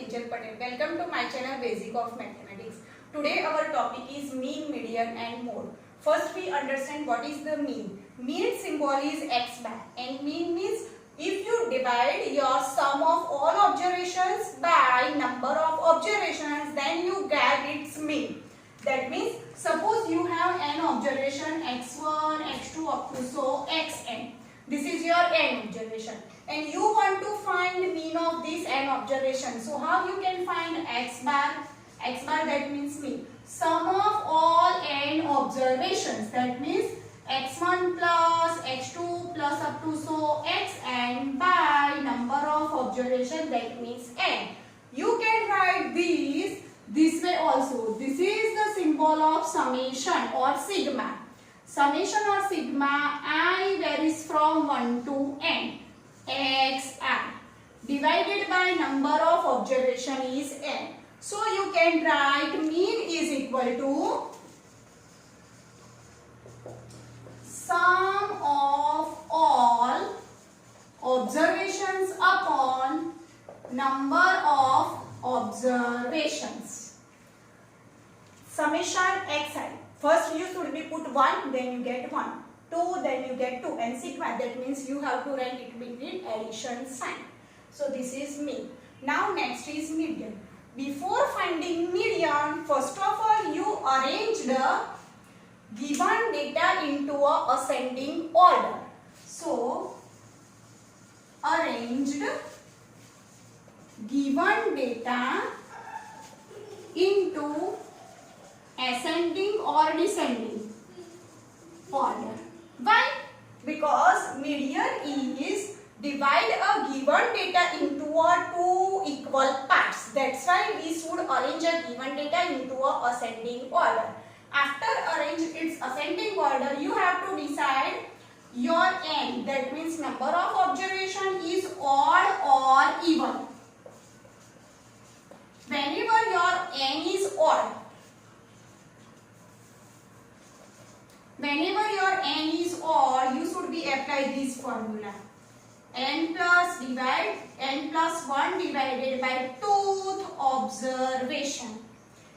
Kinjal Patel. Welcome to my channel Basic of Mathematics. Today our topic is mean, median and mode. First we understand what is the mean. Mean symbol is x bar and mean means if you divide your sum of all observations by number of observations, then you get its mean. That means suppose you have n observation x1, x2 up to so xn. This is your n observation and you want to find mean of this n observation. So how you can find x bar? X bar, that means mean. Sum of all n observations, that means x1 plus x2 plus up to so xn by number of observation, that means n. You can write this way also. This is the symbol of summation or sigma. Summation or sigma I varies from 1 to n. xi divided by number of observation is n. So you can write mean is equal to sum of all observations upon number of observations. Summation xi. First you should be put 1, then you get 1. 2, then you get 2. And sigma, that means you have to write it between addition sign. So this is mean. Now next is median. Before finding median, first of all you arrange the given data into a ascending order. So arranged given data into ascending or descending order. Why? Because median is divide a given data into two equal parts. That's why we should arrange a given data into a ascending order. After arrange its ascending order, you have to decide your n. That means number of observation is odd or even. Whenever your n is odd, you should be apply this formula. N plus 1 divided by 2th observation.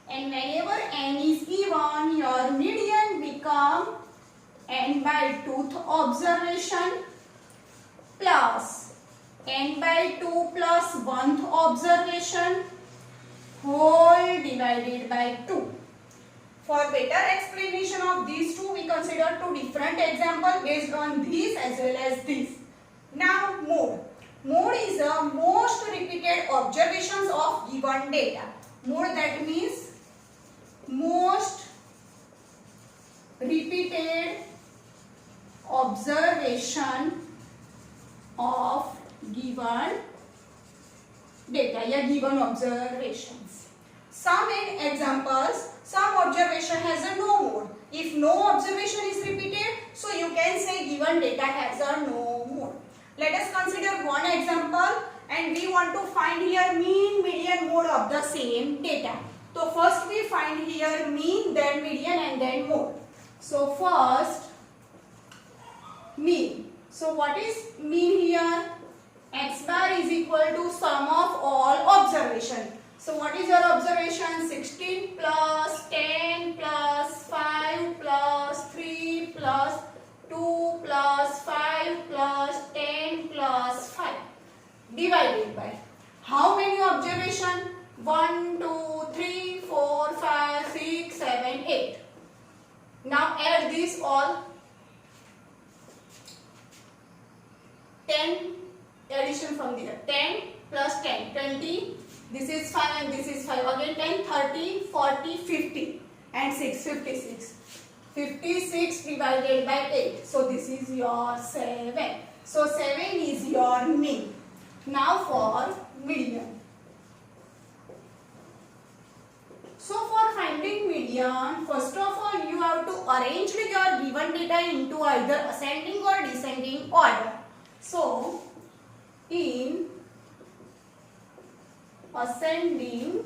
And whenever n is even, your median become n by 2th observation plus n by 2 plus 1th observation whole divided by 2. For better explanation of these two, we consider two different examples based on this as well as this. Now mode. Mode is the most repeated observations of given data. Mode, that means most repeated observation of given data, या given observations. Some examples, some observation has a no mode. If no observation is repeated, so you can say given data has a no mode. Let us consider one example and we want to find here mean, median, mode of the same data. So first we find here mean, then median and then mode. So first mean. So what is mean here? X bar is equal to sum of all observation. So what is your observation? 16 plus 10 plus 5 plus 3 plus 2 plus 5 plus 10 plus 5 divided by how many observation? 1, 2, 3, 4, 5, 6, 7, 8. Now add this all. 10 addition from there. 10 plus 10, 20. This is 5 and this is 5. Again 10, 30, 40, 50 and 6, 56. 56 divided by 8. So this is your 7. So 7 is your mean. Now for median. So for finding median, first of all you have to arrange your given data into either ascending or descending order. So in ascending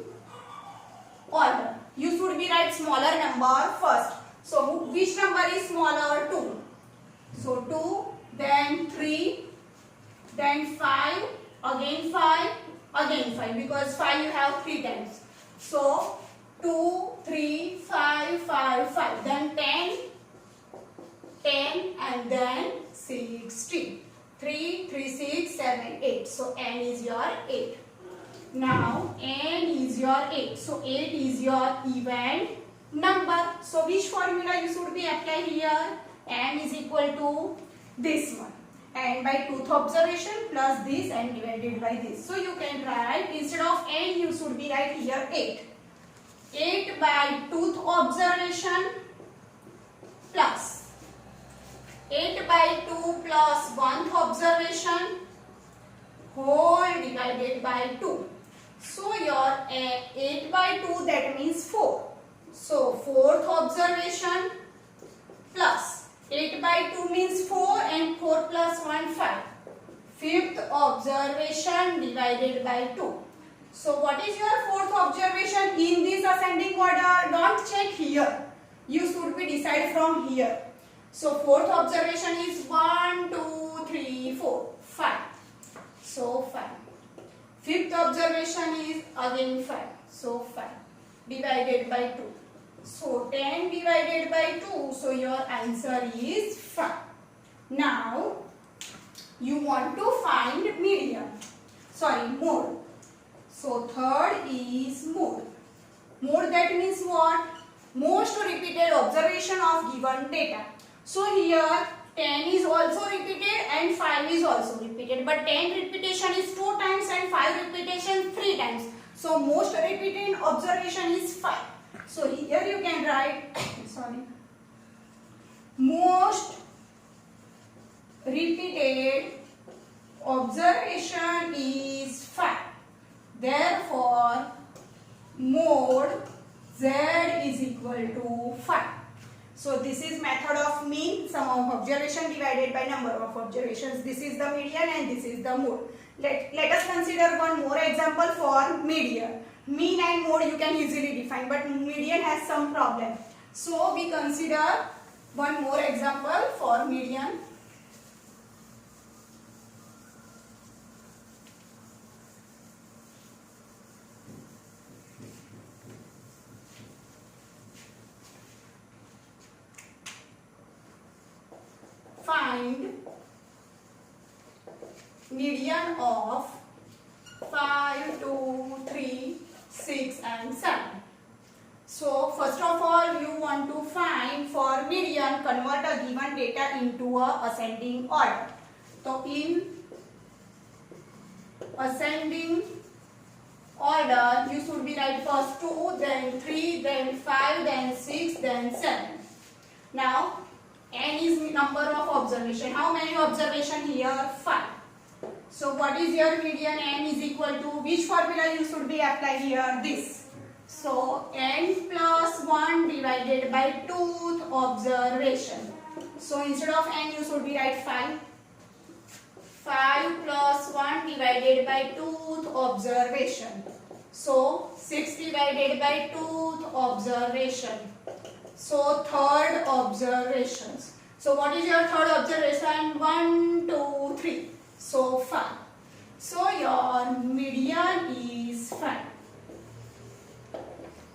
order, you should be write smaller number first. So which number is smaller? 2. So 2, then 3, then 5, again 5, again 5 because 5 you have 3 times. So 2, 3, 5, 5, 5. Then 10, 10 and then 16. 3, 3, 6, 7, 8. So n is your 8. Now n is your 8. So 8 is your even number. So which formula you should be apply here? N is equal to this one. And by tooth observation plus this and divided by this. So you can write, instead of n you should be write here 8. 8 by tooth observation plus 8 by 2 plus 1th observation whole divided by 2. So your 8 by 2 that means 4. So 4th observation plus 8 by 2 means 4 and 4 plus 1 5. 5th observation divided by 2. So what is your 4th observation in this ascending order? Don't check here. You should be decide from here. So 4th observation is 1, 2, 3, 4, 5. So 5. 5th observation is again 5. So 5 divided by 2. So 10 divided by 2. So your answer is 5. Now you want to find median. Sorry, mode. So third is mode. Mode that means what? Most repeated observation of given data. So here 10 is also repeated and 5 is also repeated. But 10 repetition is 2 times and 5 repetition 3 times. So most repeated observation is 5. So here you can write sorry, most repeated observation is 5. Therefore mode Z is equal to 5. So this is method of mean, sum of observation divided by number of observations. This is the median and this is the mode. Let us consider one more example for median. Mean and mode you can easily define, but median has some problem. So we consider one more example for median. Find median of 5, 2, 3, 6 and 7. So first of all you want to find for median, convert a given data into a ascending order. So in ascending order you should be write first 2, then 3, then 5, then 6, then 7. Now n is number of observation. How many observation here? 5. So what is your median? N is equal to which formula you should be apply here? This. So n plus 1 divided by tooth observation. So instead of n you should be write 5. 5 plus 1 divided by tooth observation. So 6 divided by tooth observation. So third observations. So what is your third observation? 1, 2, 3. So 5. So your median is 5.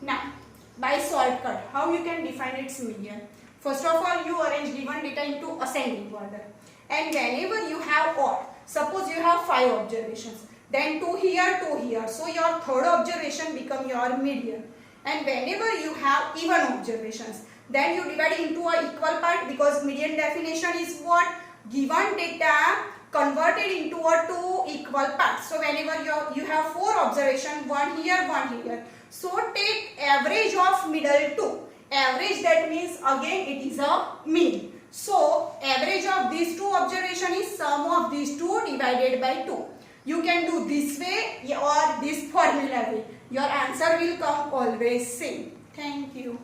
Now by shortcut, how you can define its median? First of all you arrange given data into ascending order. And whenever you have odd, suppose you have 5 observations, then 2 here, 2 here. So your third observation become your median. And whenever you have even observations, then you divide into a equal part, because median definition is what? Given data converted into a 2 equal parts. So whenever you have 4 observations, 1 here, 1 here. So take average of middle 2. Average that means again it is a mean. So average of these 2 observation is sum of these 2 divided by 2. You can do this way or this formula way. Your answer will come always same. Thank you.